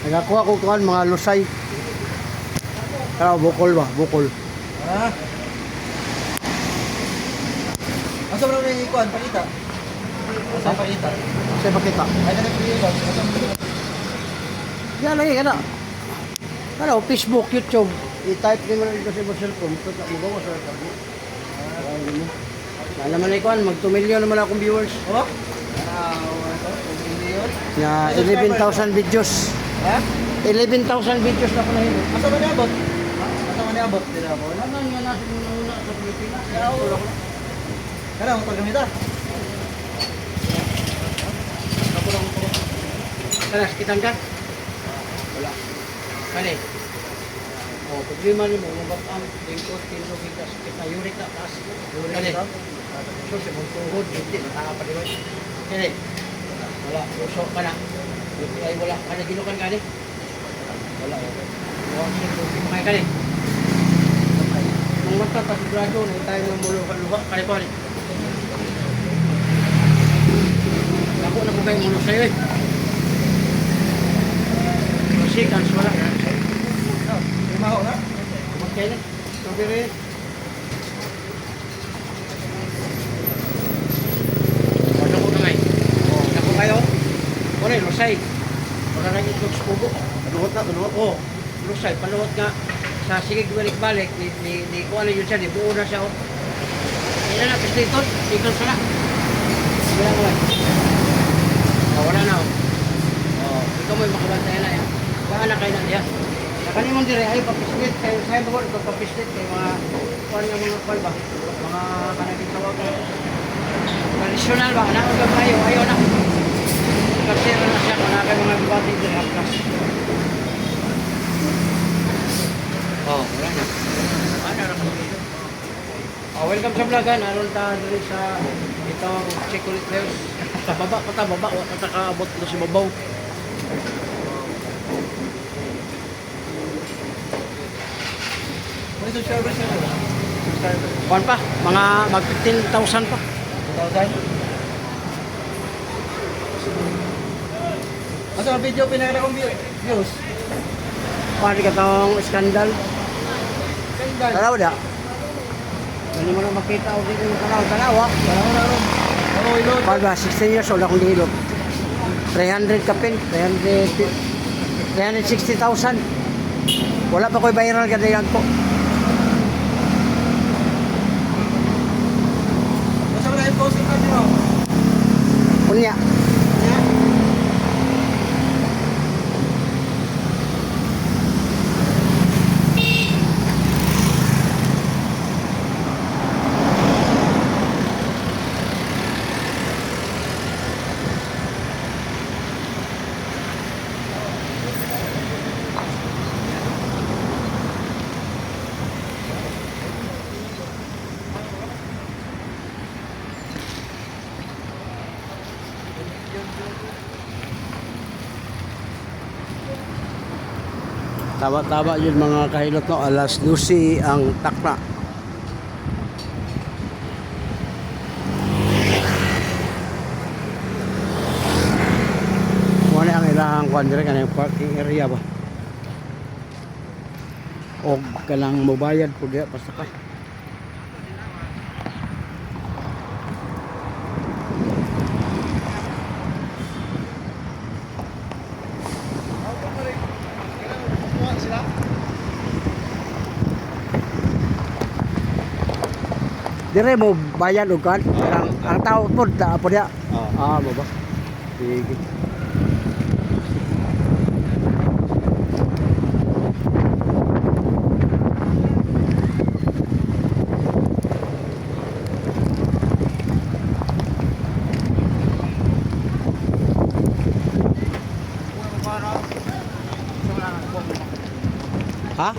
Nagakuha ko kuan mga lusay. Pero bukol ba? Bukol. Ha? Asa ba na yung ikuan? Pakita. Asa pakita? Saya pakita. Ay, na nagpilihan. Asa mo nila? Yan lagi kana. Ano, Facebook, YouTube. I-type din mo na dito sa imong cellphone. Ito mo gawa sa tabi. Alam mo na ikuan, mag 2 million naman akong viewers. Oh? Ano ito? 2 million? Na 11,000 videos. Ha? 11,000 videos na ko na hino. Asa ba niabot? Asa ba niabot? Dila po. Ano nga natin muna sa Pilipinas? Kaya ang paggamita. Kalas, kitang ka? Wala. Kani? Oh, problema ni mo, mabatang, tingkot, tindog, higas, kita, yurik na, taas. Kani? So, si mong tuhod, hindi, nakakapaliwan. Kani? Wala, uso ka na. Ay, wala. Kani, ginukan ka ni? Wala. Wala, kani, kani. Nung mata, pasigurado, na tayo ng luha, kani ko, kani. Ako na po kayo mulo sa'yo eh. Seconds, wala na. Limaho na? Magkaya na. Strawberry. Wala ko na ngayon. Wala ko kayo. Wala yung lusay. Wala na yung subo. Panuhot na, panuhot. Oo. Lusay. Panuhot nga. Sa sigig balik-balik. Ni kuha na yun siya. Ni buo na siya. Hindi na. Pistiton. Ikon sa na. Wala ko lang. Wala na. Ikaw mo yung makabantay na yan. Paana kayo na niya. Nakani mong dire, ay papislit. Kaya ba ko papislit kay mga kuwan nga mga kuwan ba? Mga kanaging tawag na. Traditional ba? Anak ko kayo, ayaw na. Kasi na siya, wala kayo mga bibati dire haplas. Wala na. Ano na kami dito? Welcome sa vlogan. Aron ta diri sa itong Chocolate House. Sa baba pa ta, baba. Wala ta kaabot na si babaw. Ano yung subscribers na ito? Subscribers. Kuwan pa, mga mag 15,000 pa. 2,000? Asa ang video pinakita kong views? Pari ka tong skandal. Kailan? Tanaw da. Hindi mo na makita o dito yung tanaw ah. Parang na ron. Ano ilod? Pagka 16 years old akong dihilot. 300 kapin, 360,000. Wala pa ko'y viral kadayan ko. Masa mo na yung posting ka nyo? Unya. Taba-taba yun mga kahilot no, alas 12 ang takna. Muna ang ilahang kuwan dire kanang parking area ba. Og kanang mobayad pud diha pasakay. Dire mo bayad og kan ang tao pod ta pod ya. Mo ba. Sige. Ha?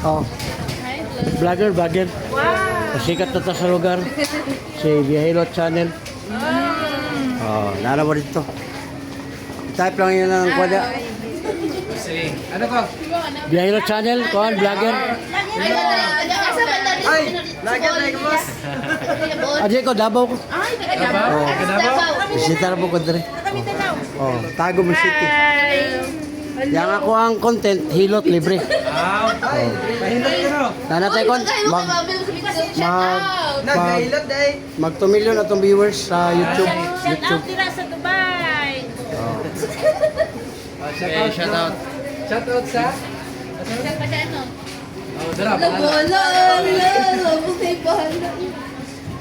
Oh. Vlogger. Wow! Sikat na to sa lugar. Si Biyahilot Channel. Oh, nara mo dito. Type lang yun ang kwada. Ano ko? Biyahilot Channel, kuhan, vlogger. Ay! Lagyan na yung boss! Ajay ko, Davao ko. Ay, taga-Davao. Oh. Bisita na po ko dere. Oh, Tagum City. Yang ako ang content, hilot libre. Ay! Mahilot ka no? Nanatay kon, Nagahilot day! mag 2 million atong viewers sa YouTube. Shout out tira sa Dubai. Oh. Shout out! Shout out sa? Shout pa ano? Oh, dara, bahala.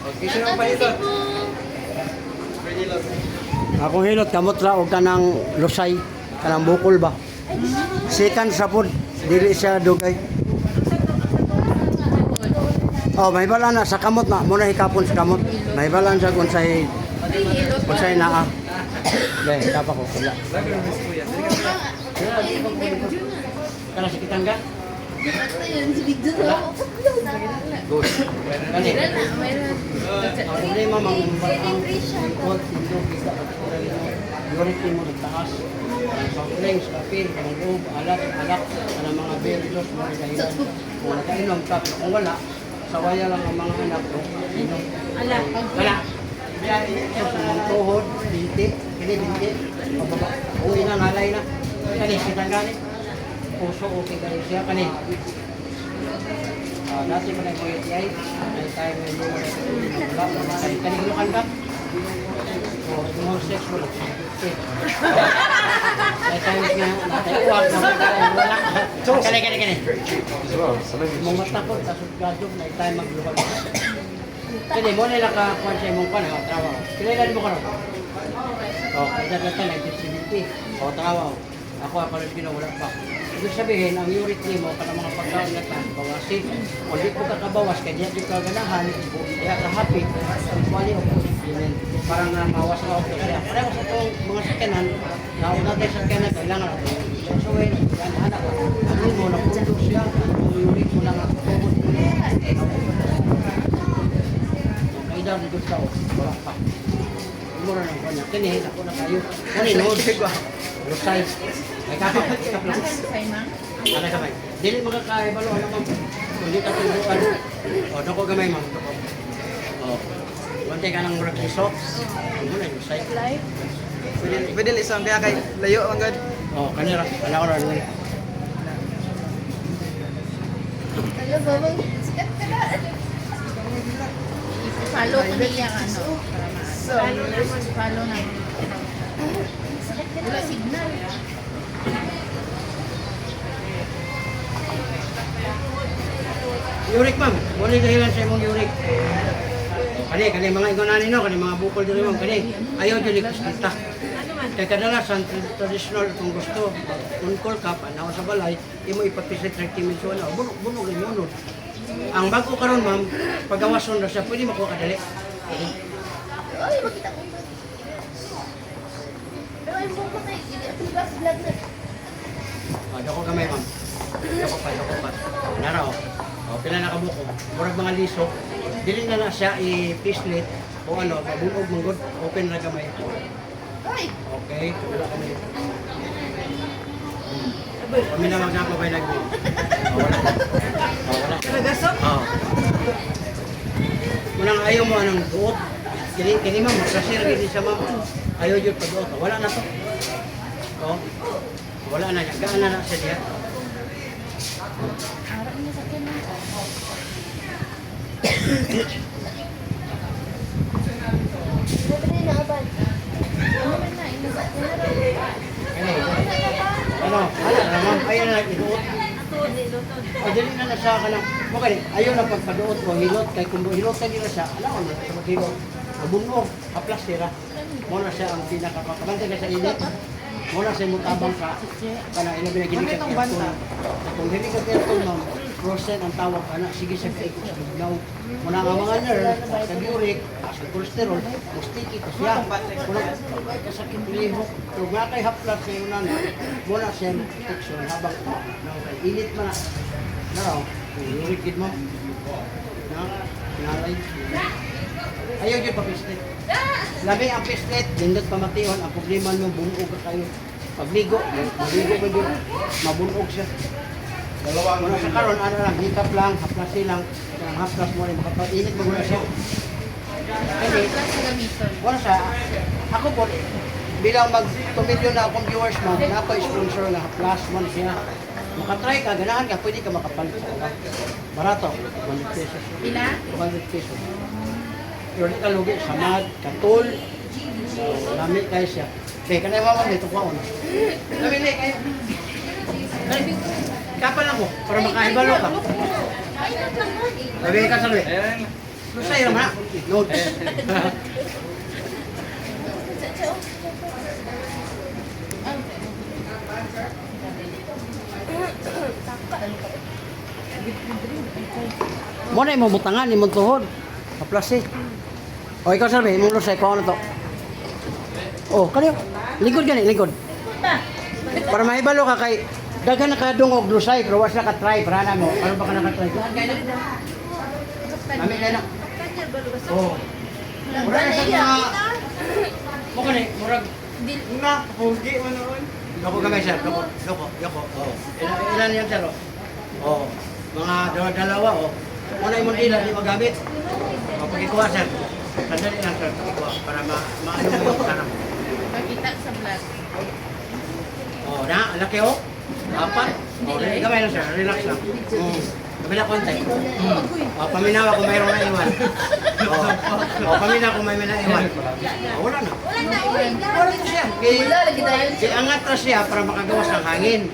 Okay, sino ang pahilot? Akong hilot kamot ra og kanang lusay, kanang bukol ba. Second sa food, dili siya dugay. Oh, may bala na sa kamot na, muna hikapon sa kamot. May bala sa kunsay naa. Dai, kapa ko wala. Lagyan mo si kuya. Kana si kitangga. Good. Kani. Ang problema mang ang import dito kita priority mo sa taas. Sa drinks, kape, manggog, alak, kana mga berries mo kailan. Kung nakainom ka, kung wala, sawaya lang ang mga anak ko. Inom. Wala. Tuhod, binti, kini binti. Uwi na, nalay na. Kani, kitangga ni. Puso okay kayo siya kani. Dati pa na yung UTI, may time na yung wala, kanilukan ka? More sex wala. May time nga, natayuwag na wala. Kani. Mong matakot, tasod gadyo, may time magluwag. Kani, mo nila ka-kuhan siya mong pan, trabaho. Kailan mo ka rin? Kaya dati nag-disability, trabaho. Ako apalad wala pa. Ibig sabihin, ang uric mo para mga pagkaon na ta, bawasin. Kung di po kakabawas, kaya di ka ganahan, kaya ka happy, wali o po supplement. Parang mawas na ako siya. Pareho sa itong mga sakyanan, naon natin sa sakyanan, kailangan natin. So, yan, anak ko, ano mo, napundo siya, ang uric mo lang ako. Kailan dito sa wala pa. Mura ng kanya. Kini, ako na kayo. Kani, nood. Lusay. Ay kapag, kapag. Ano kamay? Dili magkakaibalo, ano ma'am? Kundi ka tinuan. O, dako gamay ma'am. O, wante ka ng murag iso. Ano na, lusay. Pwede isang kaya kay layo ang gad. O, kanira. Wala ko rin. Hello, babang. Sikat ka na. Follow ko niya ano. Follow na. Wala signal. Uric ma'am. Wala dahilan sa imong uric. Kani mga igunanin no, kani mga bukol diri ma'am. Kani, ayaw dili kita. Kaya kadalasan, traditional kung gusto, unkol ka pa, nawa sa balay, imo ipapisit 30 minutes na, bunog rin yun. Ang bago karon ma'am, pagawason na siya, pwede makuha kadali. Ay, makita ko. Pero yung buko na, vlog na. Dako kamay ma'am. Dako pa. Nara o. Pila na kabuko. Murag mga liso. Dili na siya i-pislit o ano, mabunog manggod, open na kamay. Ay! Okay, wala kami. Kami na magkakabay lagi. Wala. Nagasap? Oo. Munang ayaw mo anong duot. Kini ma'am, magkasir gini sa ma'am. Ayaw yun pag-duot. Wala na to. Oo. Wala na. Gaan na siya diya. Arap niya sa kanya. Grabe na yung naaban. Ano man na, inasakyan na rin. Kani Ano? Ano naman? Ayun na iduot. O dili na siya ka lang. Okay, ayun na pagpaduot mo, hilot kay kung hilot ka nila siya. Ano ano sa maghilot? Mabunog, haplas tira. Muna siya ang pinakapakabantay ka sa init. Muna siya mutabang ka. Kana ina binagili ka aircon. Kung hindi ka aircon ma'am, frozen ang tawag ana sige siya kay sa bugnaw. Muna nga mga nerve, sa uric, sa cholesterol, mustiki ka siya. Muna kasakit lihok. Kung nga kay haplas sa iyo na, muna siya protection habang init man na. Naraw, uric kid mo. Na, nalay. Ayaw dyan pa pislet. Labi ang pislet, dindot pamatihon, ang problema nyo, bunog ka kayo. Pagligo, maligo ba dyan, mabunog siya. Muna sa karon, ano lang, hikap lang, haplas silang, ang haplas mo rin, makapag-init mo muna siya. Kasi, wala siya, ako po, bilang mag-tumidyo na akong viewers mo, na ako sponsor na haplas mo siya. Makatry ka, ganahan ka, pwede ka makapalit sa kanya. Barato, 100 pesos. Pila? 100 pesos. Pero di ka lugi, samad, katul, lami kayo siya. Okay, kanay mama dito pa on. Lamili kayo. Kapal lang mo, para makahibalo ka. Lamili ka sa luwi. Gusto sa'yo naman, notes. Muna yung mabutangan, yung tuhod. Kaplas eh. O ikaw sabi, mong lusay ko ano to? Oh, kanyo. Lingkod gani, lingkod. Para mahibalo ka kay daghan na kadung og lusay, pero was na ka-try para na mo. Ano ba ka naka-try? Kami na na. Oh. Murag na sa mga mo kani, murag na pugi mo noon. Loko gamay sir, loko. Oh. Ilan yan sir? Oh. Mga dalawa oh. Muna yung dila, di magamit. O, pagkikuha, sir. Sandali lang, sir. Pagkikuha, para maano mo yung tanong. Pakita sa vlog. O, na, laki o. Apat. O, gamay lang, sir. Relax lang. Kabila konti. O, paminawa kung mayroong naiwan. O, paminawa kung may naiwan. O, wala na. Wala na siya. Angat na siya para makagawas ng hangin.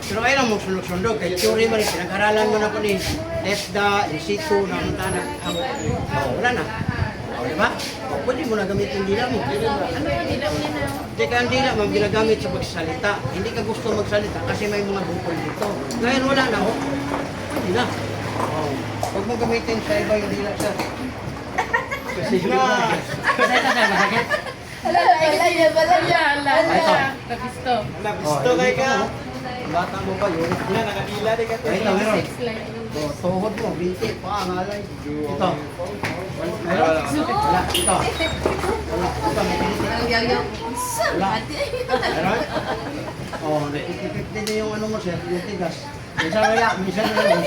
Pero ayaw lang mong sundog-sundog, kay theory mo rin, pinag-aralan mo na po ni TESDA, in situ, na ang tanag. Wala na. O, diba? O, pwede mo na gamitin dila mo. Ano yung dilaw niya na? Hindi ka ang dila, ma'am, ginagamit sa pagsalita. Hindi ka gusto magsalita kasi may mga bukol dito. Ngayon wala na, o. Pwede na. O, huwag mo gamitin sa iba yung dila, sir. Kasi na. Masakit na, masakit. Ala. Kapisto. Nabisto kayo ka. Bata mo ba yun? Yan, nakadila din ka. Ito, meron. Six line. Tuhod mo, binti, paa, ngalay. Ito. Meron? Wala. Ito. Wala. Ito, may binti. Wala. Meron? Oh, 50-50 din yung ano mo, sir. Yung tigas. Minsan wala, minsan wala.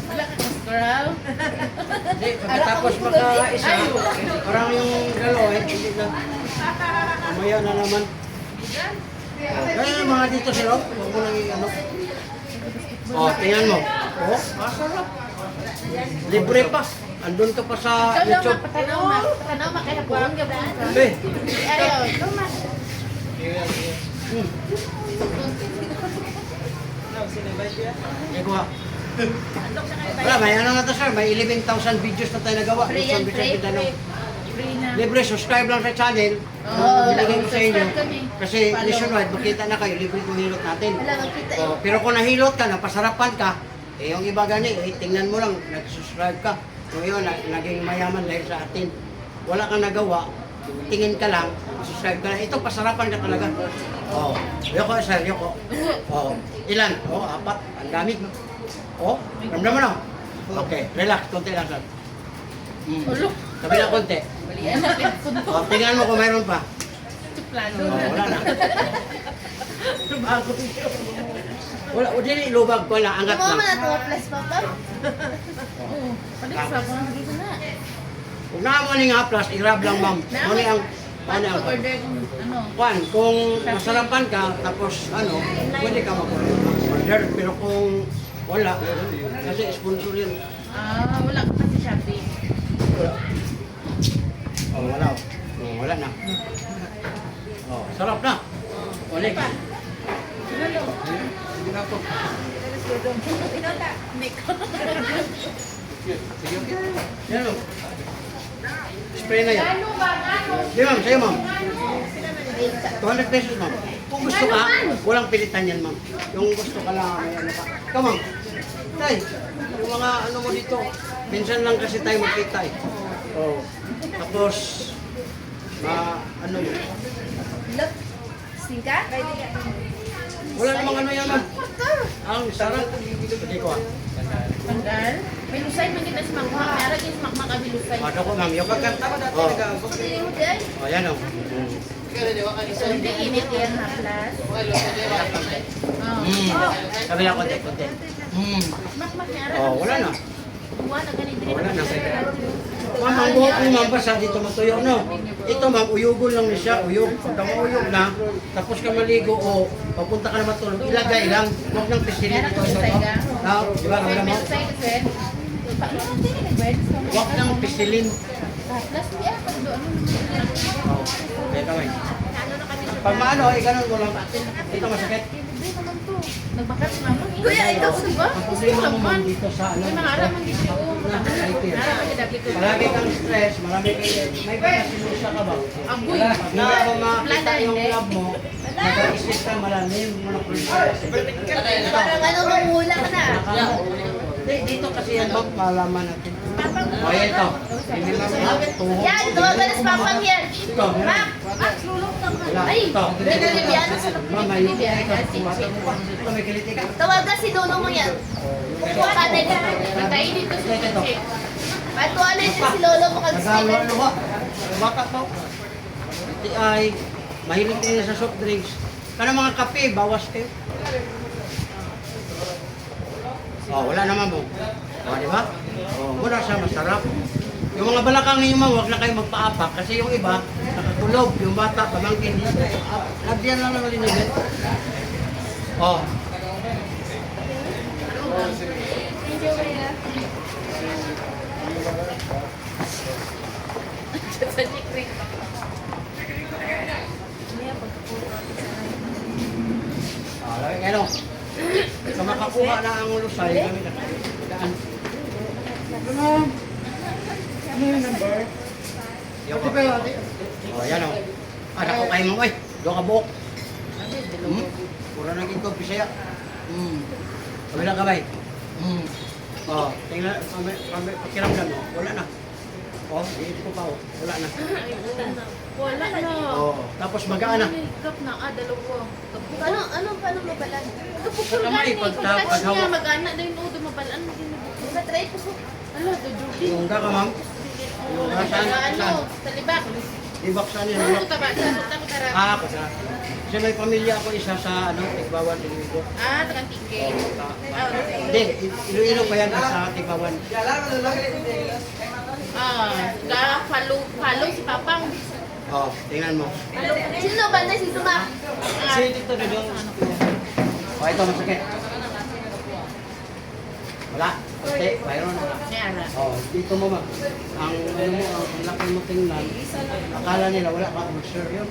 Wala ka scroll. Hindi, pagkatapos maka-isa, parang yung dalawa, hindi na. Mamaya na naman. Kaya yung mga dito sila, huwag mo nang ano. O, tingnan mo. O, masarap. Libre pa. Andun ka pa sa Ikaw lang YouTube. patanaw makaya buwan ka ba? Be, Ayaw, tuma. ikaw. Wala, may ano na to sir, may 11,000 videos na tayo nagawa. Free yan, free na. Libre, subscribe lang sa channel. Nilagay ko sa inyo. Kasi nationwide, makita na kayo, libre kung hilot natin. Oh, pero kung nahilot ka, napasarapan ka, eh yung iba gani, tingnan mo lang, nag-subscribe ka. So yun, naging mayaman dahil sa atin. Wala kang nagawa, tingin ka lang, subscribe ka lang. Ito, pasarapan ka talaga. Oh, yoko sir, yoko. Oh, ilan? Oh, 4. Ang dami. Oh, ramdam mo na. Okay, relax, konti lang sir. Ulo. Sabi na konti. Balian natin punto. Oh, tingnan mo kung mayroon pa. Tuplado Oh, na. wala na. Wala, o dili lubag ko lang, angat lang. Pwede sa mga dito na. Kung naman nga plus, i-rub lang ma'am. Ano ang, Paano ano, order kung ano? Juan, kung masarapan ka, tapos ano, pwede ka mag-order. Pero kung wala, kasi sponsor yun. Wala ka pa sa Shopee. Wala. Oh, wala. Oh, wala na. Oh, sarap na. Ulit. Hindi na po. Sige, okay. Yan o. Spray na yan. Di ma'am, sa'yo ma'am. 200 pesos ma'am. Kung gusto ka, walang pilitan yan ma'am. Yung gusto ka lang, may ano ka. Ikaw ma'am. Tay, yung mga ano mo dito, minsan lang kasi tayo magkita eh. Oh. Tapos, ano mo. Look. Singka? Wala namang ano yan ma'am. Ang sarap. Hindi ko ah. Panggal. May lusay man kita sa mga. Meron din sa mga kabilusay. Ano ko ma'am, yung kakanta ko dati. Oh, yan o. So, hindi init yan na plus. Sabi lang konti. Makmak niya. Oh, wala na. Buwan na ganito rin. Wala na. Ma'am, ang buhok mo ma'am basta dito matuyo, no? Ito ma'am, uyugon lang ni siya, uyog. Pagka mauyog na, tapos ka maligo o papunta ka na matulog, ilagay lang. Huwag nang pisilin Meron ito. kang lusay ka. Di ba, wala mo? Lusay kasi. Paano natin nag-bird? Huwag nang pisilin. Plus, yeah, pag doon. Oo. Kaya kamay. Pag maano, ganun mo lang. Ito masakit. Nagbakat si mama. Kuya, ito Tapos ba? Ang problema mo ma'am dito sa ano. May mga araman dito. Araman dito dapit ko. Marami kang stress, marami kayo. May pagkasilusya ka ba? Agoy. Pag na ako makita Plada, yung hindi. love mo, nag-isip ka malalim, mo na Parang ano, mamula ka na. Dito kasi yan ma'am, malaman natin. O yan ito. Hindi ma'am, tuhod. Yan, tumagal na sa papang yan. Ito, meron. Ma'am, sulong lang ka. Wala, Ay, ito. may nalibyan sa Ma'am, may ito, may kiliti ka. Tawagan si Dono mo yan. Kanay ka. Patay dito sa kitchen. Patuanay din si Lolo mo kag Nagalo ba? Baka po. Iti ay, mahilig din sa soft drinks. Kana mga kape, bawas kayo. Oh, wala naman mo. Oh, di ba? Oh, muna siya masarap. Yung mga balakang ninyo ma'am, huwag na kayo magpaapak kasi yung iba, nakatulog, yung bata, pamangkin dito. Lagyan lang naman linigit. Oh. Sa chikring. Ah, lagi kayo. Kung makakuha na ang lusay, kami na. Daan. Ano yung number? Yung ko. Oh, yan o. Anak ko kayo mo, doon ka buhok. Pura na gito, pisaya. Kabilang kamay. Oh, tingnan, pakiramdam mo. Wala na. Oh, iit ko pa, wala na. Wala na. Oh, tapos magaan na. Makeup na, dalawa. Paano mo pala? Kapupul Sa kamay, gani. pag- Pagkatch niya, paghawak. mag-ana na yung udo mabalaan. Matry ko. Ano, dudubi. Yung ka ma'am. Yung ka, saan? Ano, Saan? sa libak. Ibak saan yun? Ano ka ba? Sa kara. Ah, ako sa. Kasi may pamilya ako isa sa Tigbawan, Iloilo. Tagang tingke. Hindi, Iloilo pa yan sa Tigbawan. Follow si Papang. Oh, tingnan mo. Sino ba na si Suma? Kasi dito na doon. Oh, ito masakit. Wala. Kasi, mayroon. Nara. Oh, dito mo ma'am. Ang ano mo, ang laki mo tingnan. Akala nila wala kang ulcer yun.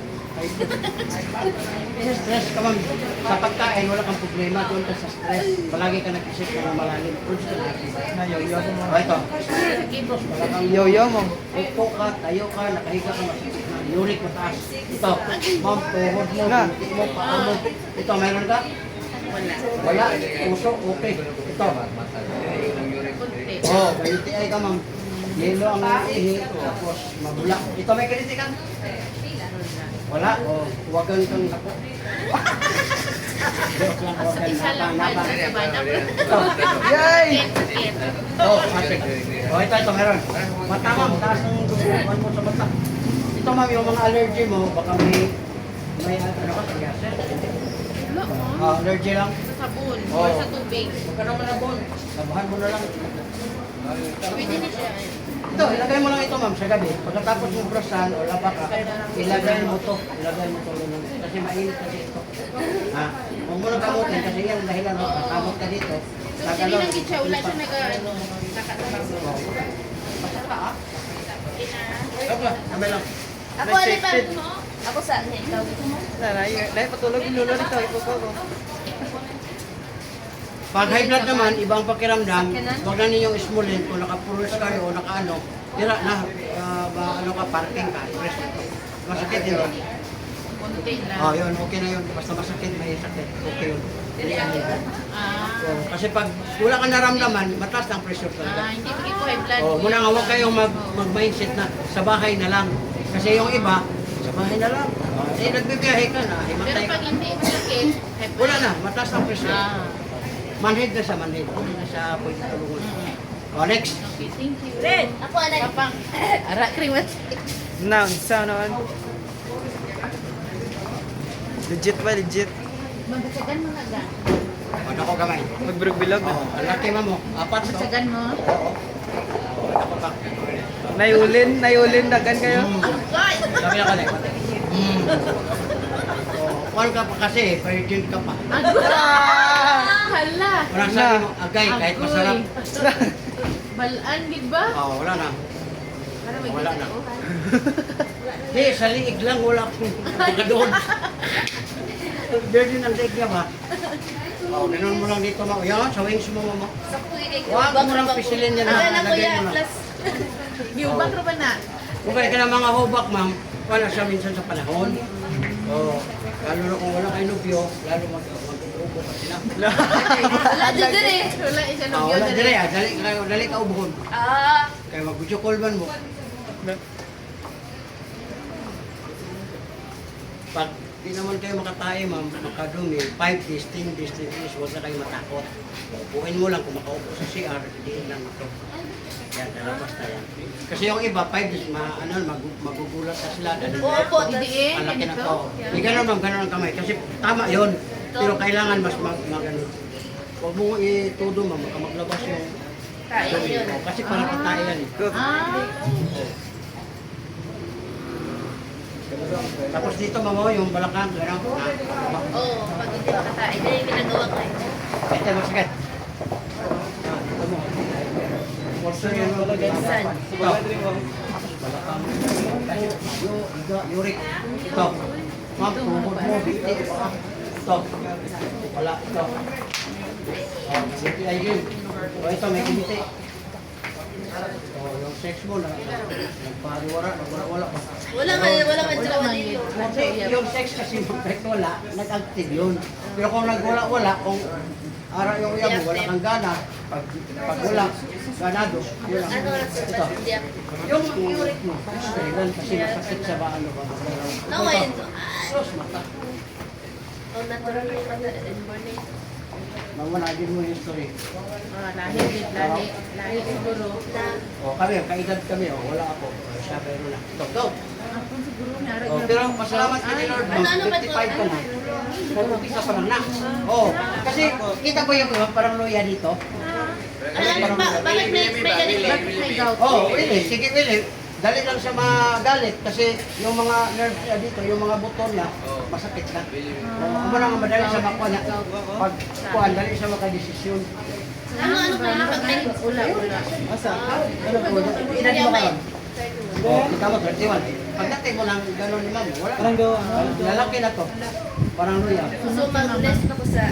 Stress ka ma'am. Sa pagkain, wala kang problema. Doon ka sa stress. Palagi ka nag-isip ka ng malalim. Fruits ka na. Yo-yo mo. Oh, ito. Wala kang yo-yo mo. Upo ka, tayo ka, nakahiga ka, masakit na. Uric mataas. Ito. Ma'am, tuhod mo, bunti mo, paa mo. Ito, mayroon ka? Wala. Wala. Puso, okay. Ito. Kunti. Oh, may UTI ka ma'am. Yelo ang ihi, tapos mabula. Ito may kiliti ka? Wala. Oh, huwagan kang napo. Joke lang, huwagan. Isa lang ba Napa. sa bana? Ito. Yay! Sakit. Oh, asik. Oh, ito, meron. Mata ma'am, taas ng duguan mo sa mata. Ito ma'am, yung mga allergy mo, baka may ano ka, psoriasis. Wala mo. Allergy lang. Sa sabon. Oh. Or sa tubig. Huwag ka naman na bon. Labahan mo na lang. Pwede na siya. Ito, ilagay mo lang ito ma'am sa gabi. Pagkatapos mo brusan o laba ka, ilagay mo to. Ilagay mo to lang. Kasi mainit kasi ito. Ha? Huwag mo nang kamutin kasi yan ang dahilan mo. Kamot ka dito. So, hindi lang gid siya. Wala siya nakatrabaho. Basta ka ah. Ina. Okay, kamay lang. Ako, ano pa? Ako sa niya, ikaw. Dahil patulog yung lulo nito, ipuko ko. Pag high blood naman, ibang pakiramdam, huwag na ninyong ismulin kung naka-pulse kayo o naka-ano, tira na, ano ka, parking ka, press. Masakit yun. Konti lang. Oh, yun, okay na yun. Basta masakit, may sakit. Okay yun. Hindi yan yun. Ah, Kasi pag wala ka naramdaman, mataas ang pressure talaga. hindi ko ito high blood. Oh, muna nga huwag kayong mag-mindset na sa bahay na lang. Kasi yung iba, sa bahay na lang. Nagbibiyahe ka na, Pero himatay ka. pag hindi masakit, high blood. Wala na, mataas ang pressure. Ah, Manhid na siya, manhid. Hindi na siya pwede tulungan. Oh, next. okay, thank you. Red! Ako, anak. Papang, ara, kriwat. Noun, sa naman. Legit ba, legit? Magbasagan mo na ga. Ano ko kamay? Magbilog-bilog na. Oh, laki mo. Apat to. Basagan mo. Nayulin, dagan kayo. Sabi na ka na. Kuhan ka pa kasi, virgin ka pa. Hala! Walang sabi mo, agay, kahit masarap. Balaan, gid ba? Oh, wala na. Para may Wala na. gitauhan. Di, sa liig lang, wala akong pagkadoon. Virgin ang liig niya ba? Oh, ninon mo lang dito mo. Yan, sa wings mo mo. Sa kuya, Huwag mo lang pisilin yan. Ano na Lagay kuya, mo lang. plus. Giubak ra ba na? Kung kaya ka ng mga hubak, ma'am, wala siya minsan sa panahon. Oh, lalo na kung wala kayo nubyo, lalo mag-ubo ka sila. Wala dyan din eh. Wala isa Ah, ng wala, yun. dali dali ka ubuhon. Ah. Kaya mag-video call man mo. Pag di naman kayo makatae, ma'am, makadumi, 5 days, 10 days, 10 days, huwag na kayo matakot. Upuin mo lang kung makaupo sa CR, diin lang ito. Yan, lalabas na yan. Kasi yung iba, 5 days, magugulat na sila. Dahil Oo po. Didiin, ang laki na ganito. to. Hindi ganun ma'am, ganun ang kamay. Kasi tama yon. Pero kailangan mas magano. Huwag mo itudo ma'am, baka maglabas yung Kain dumi. yun. Kasi para patay yan eh. Ah, Tapos dito ma'am, yung balakang, gano'n. Oo, pag hindi makatae. Yan yung ginagawa ko eh. Ito, masakit. Ito mo. Also yun, Saan? ito. Yurik. Ito. Ma'am, tuhod mo, biti. Ito. Wala, ito. Oh, biti ay yun. O ito, may biti. Oh, yung sex mo na, nagpariwara, wala pa. Wala nga jowa dito. Kasi yung sex kasi kahit wala, nag-active yun. Pero kung nagwala-wala, kung araw yung iya mo, wala kang gana, pag wala, ganado, yun lang. Ano oras sa Ito. Hindi ako. Yung uric mo, kailan kasi masakit sa ba, ano ba? Nawain to. Sos, mata. Oh, natural na yung mata. Inborn na ito. Mamanagin mo yung history. lahi siguro. O kami, kaedad kami, wala ako. Siya pero na. Ito, go! Ako siguro na O, pero pasalamat ka ni Lord, Ano ba 55 ka na. Pumunti ka pa lang na. Oo, kasi kita ko yung parang luya dito. Bakit may ganito? Bakit may gout? Oo, Willie, sige Willie. Dali lang siya magalit kasi yung mga nerves niya dito, yung mga buto niya, masakit na. Kung lang madali siya makuha na, pag kuhan, dali siya makadesisyon. Ano kaya pag may... Ula. Ano po, ilan mo karon? Oh, kita mo, 31. Pagdating mo ng gano'n ni ma'am, wala. Parang gawa. Lalaki na to. Parang luya. So, mag-bless na ko sa...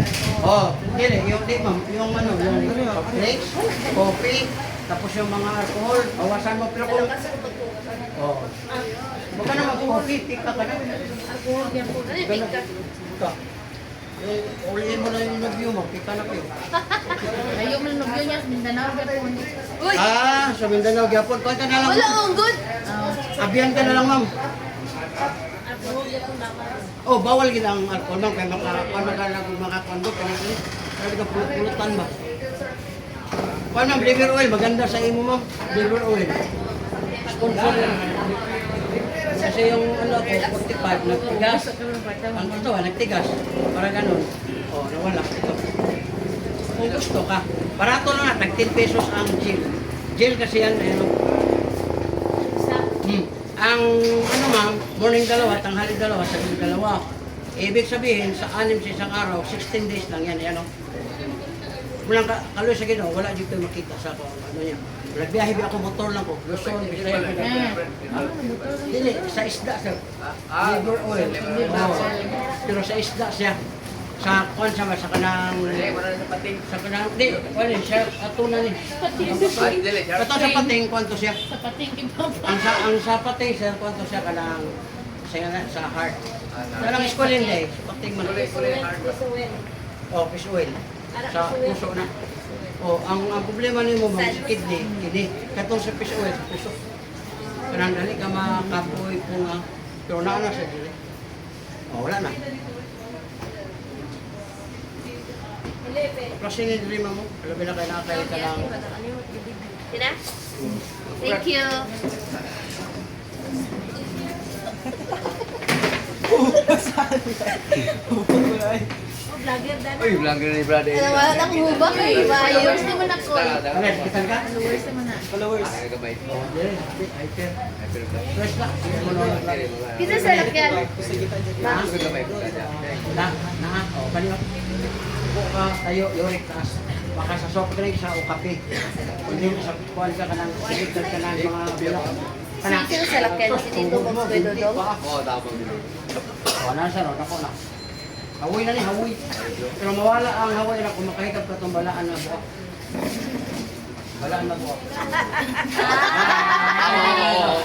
Oh, hindi, yung di ma'am, yung ano, yung soft drinks, coffee, tapos yung mga alcohol, bawasan mo. Pero kung, oh, huwag ka na mag-coffee, pika ka na. Ano yung pika? Ito. Ulihin mo na yung nag-view mo, pika na kayo. Ayaw mo lang yun yan, Mindanao, Gapon. Uy! Ah, sa Mindanao, Gyapon, konta na lang. Wala akong good! Abiyan ka na lang, ma'am. Oh, bawal gid ang alcohol, ma'am, kaya makakondo, kaya ka pulutan ba? Kuan ma'am, liver oil, maganda sa imo, ma'am. Liver oil. Sponsor yan. Kasi yung ano ko, 45, nagtigas. Ang ito, nagtigas. Para ganun. Oh, nawala. Ito. Kung gusto ka, barato lang na, tag 10 pesos ang gel. Gel kasi yan, ano. Ang ano ma'am, morning dalawa, tanghali dalawa, sabi dalawa. Ibig sabihin, sa 6 sa isang araw, 16 days lang yan, yan o. Mulang kaloy sa Ginoo, wala dito makita sa ako ano niya. Nagbiyahe ba ako motor lang ko. Luzon, Bisaya. Dili sa isda sir. Liver oil. Pero sa isda siya. Sa kon sa kanang sa kanang di wala siya atuna ni. Kato sa pating kwanto siya. Sa pating kibaba. Ang sa pating sir kwanto siya kanang sa heart. Kanang eskwalin day, sa pating man. Oh, fish oil. Sa puso na. Oh, ang problema nimo mo sa kidney. Katong sa fish oil sa puso. Kanang dali ka makapoy kung pero naa na sa dili. Oh, wala na. Kasi ni dili mo, labi na kay nakakay ka lang. Sina? Thank you. Vlogger dan. Uy, vlogger ni brother. Wala na kong hubak eh. Followers naman ako eh. Ano, kitan ka? Followers naman na. Followers. Ay, gabay. Oh, dili, ay fair. Fresh lang. Kita sa lakyan. Ako gabay ko kada. Na, oh, kanino? Buka tayo, yorik taas. Baka sa soft drink sa o kape. Hindi mo sa kuwan ka kanang sigit ka ng mga bulak. Kana. Sino sa lakyan? Si Tito Bob Dodong? Oo, tapos dito. Oh, nasa ro, nako na. Hawoy na ni, hawoy. Pero mawala ang hawoy na kung makahikap ka itong balaan na buhok. Balaan na buhok.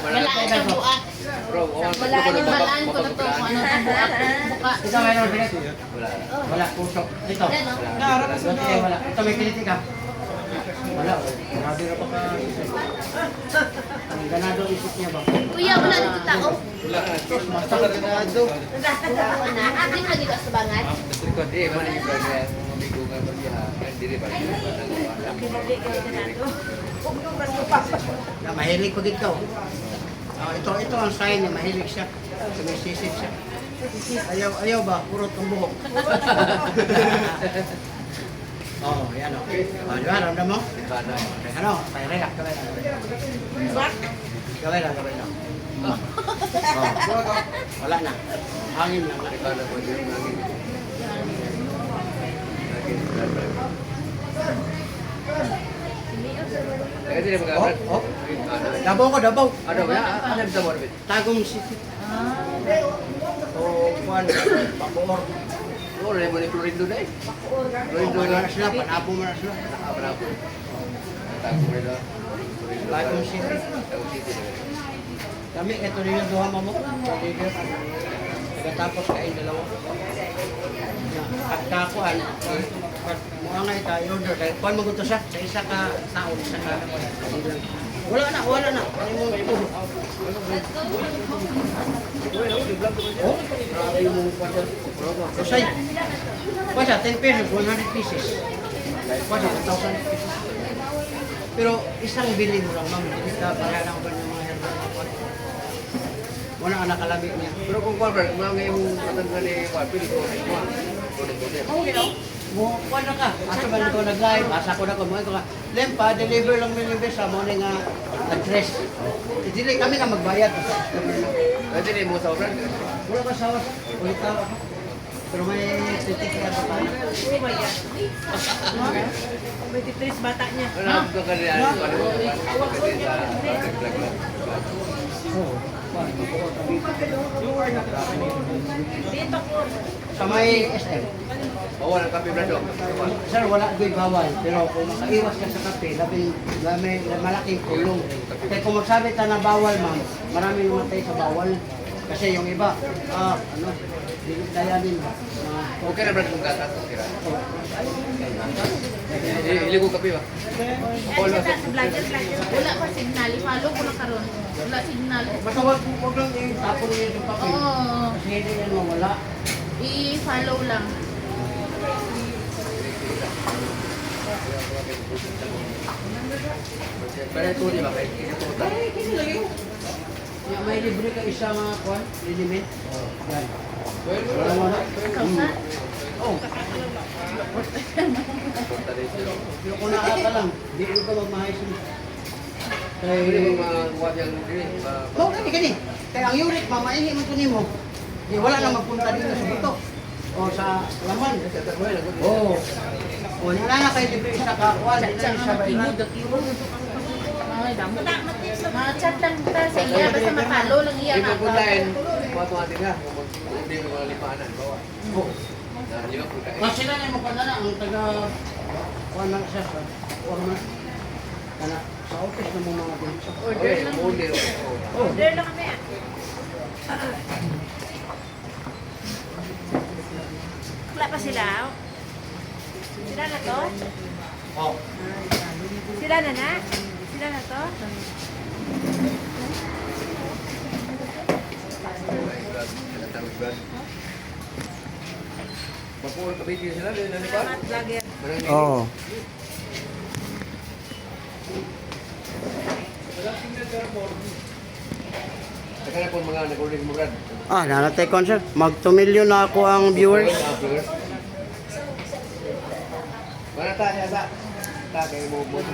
Balaan sa buak. Bro, Balaan yung balaan ko na to. Kung ano ang buak. Buka. Ito mayroon bigat. Wala. Wala, puso. Ito. Yan, no? Naharap na Ito, wala. Ito may kiliti ka. Wala. Grabe na pa ka. Ang ganado isip niya ba? Kuya, wala dito tao. Wala. Basta ka ganado. Ako na. Hindi mo lagi ka sa bangat. Trikot eh, mana yung brother? Mga amigo nga ba siya? Kan diri ba? Na mahilig pag ikaw. Ito ang sign niya, mahilig siya. Sumisisip siya. Ayaw ba? Purot ang buhok. Oh, yan o. Oh, di ba? Ramdam mo? Ano? Relax. Gawin lang. Oh. Wala na. Hangin lang. Kada po yung lagi. Kaya sila mag-abrat. Oh. Dabaw. Ano ba? Ano sa mo rin? Tagong City. O, kuwan. Pakuor. Oo, na mo ni Florindo na eh. Florindo na sila. Panapo mo na sila. Nakabra po. Tago mo rin. Tagong City. Tago City. Kami, ito rin yung duha mo. Pagkatapos kain dalawa. Pagkakuan, mga nga tayo order. Kaya kuan maguto siya sa isa ka tao, isa ka. Wala na. Ano mo may buho? Oh, grabe yung kuwan. Kusay. Kuwan siya, 10 pesos, 100 pieces. Kuwan siya, 1,000 pieces. Pero isang bili mo lang, ma'am. Hindi ka para lang ba ng mga herbal na kuwan. Wala ka nakalamig niya. Pero kung kuwan, mga ngayong matanda ni Juan, pili ko. Kuwan na ka. Asa ba nito nag-live? Asa ko na ko. Mga ka. Lempa, deliver lang may sa morning nga address. Dili kami nga magbayad. Pwede rin mo sa obra. Wala ka sawas. Ulit ako. Pero may titik ka sa pana. May titris bata niya. Ano ka kaya? Ano mo? Pwede sa Oo. Dito ko. Sa may SM. Oo, ng kape brado. Sir, wala do'y bawal. Pero kung makaiwas ka sa kape, malaking kulong. Kaya kung magsabi ta na bawal, ma'am, maraming namatay sa bawal. Kasi yung iba, hindi dayanin. Okay na brad kung gatas. Okay na. Iligo kape ba? Wala pa signal. I-follow ko na karon. Wala signal. Basta wag lang yung tapon niya yung papel. Oo. Kasi hindi yan mawala. I-follow lang. Pero ito di ba? Kaya ituta. Yung may libre ka isang kuwan, liniment. Yan. Wala mo na. Kausa. Oh. Pero kung nakaka lang, di ko magmahasin. Pwede mo makuha yung drink. Oo, gani. Kaya ang unit, mamaihi mo ito mo. Di wala na magpunta dito sa buto. O sa laman. Sa tagoy lang. Oo. O na kayo di ba isa kakuan, di na isa ba Kinud, kinud. Ay, damo. Ma-chat lang ta sa iya, basta mapalo lang iya. Iba po lain, automatic na. Kung hindi mo mga lipanan, bawa. Oo. Di ba po lain? Kasi na yung mga na ang taga kuan na siya sa kuan na kana sa office ng mga dito. Order lang. Order. Order lang kami. Wala pa sila. Sila na to? Oh. Sila na na? Sila na to? Mapuha ka video sila, din na lipa. Salamat, vlogger. Oo. Saka na po mga nag-order mo, Brad. Nanatay ko sir. Mag 2 million na ako ang viewers. Mana tak ya tak? Tak kayak mau buat